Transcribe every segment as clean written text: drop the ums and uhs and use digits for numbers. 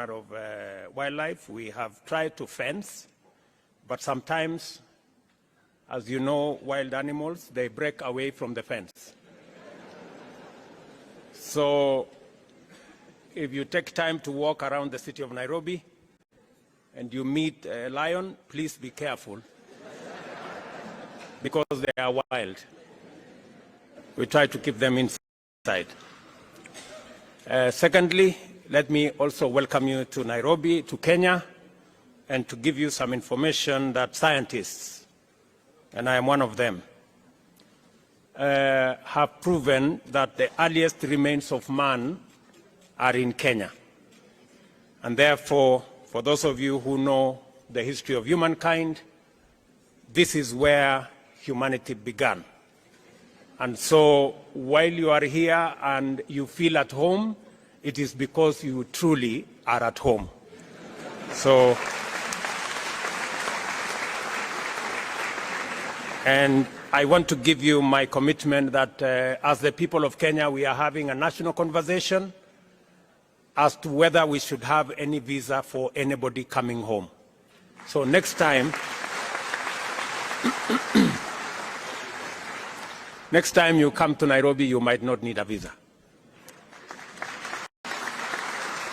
manner of wildlife. We have tried to fence, but sometimes, as you know, wild animals, they break away from the fence. So if you take time to walk around the city of Nairobi and you meet a lion, please be careful because they are wild. We try to keep them inside. Secondly, let me also welcome you to Nairobi, to Kenya, and to give you some information that scientists, and I am one of them, have proven that the earliest remains of man are in Kenya. And therefore, for those of you who know the history of humankind, this is where humanity began. And so while you are here and you feel at home, it is because you truly are at home. So, and I want to give you my commitment that as the people of Kenya, we are having a national conversation as to whether we should have any visa for anybody coming home. So next time, next time you come to Nairobi, you might not need a visa.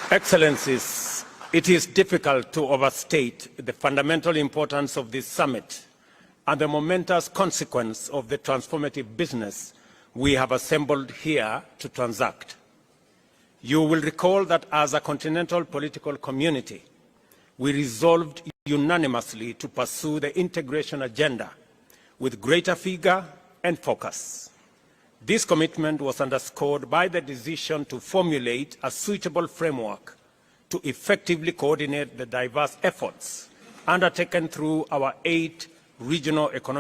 Excellencies, it is difficult to overstate the fundamental importance of this summit and the momentous consequence of the transformative business we have assembled here to transact. You will recall that as a continental political community, we resolved unanimously to pursue the integration agenda with greater vigor and focus. This commitment was underscored by the decision to formulate a suitable framework to effectively coordinate the diverse efforts undertaken through our 8 regional economic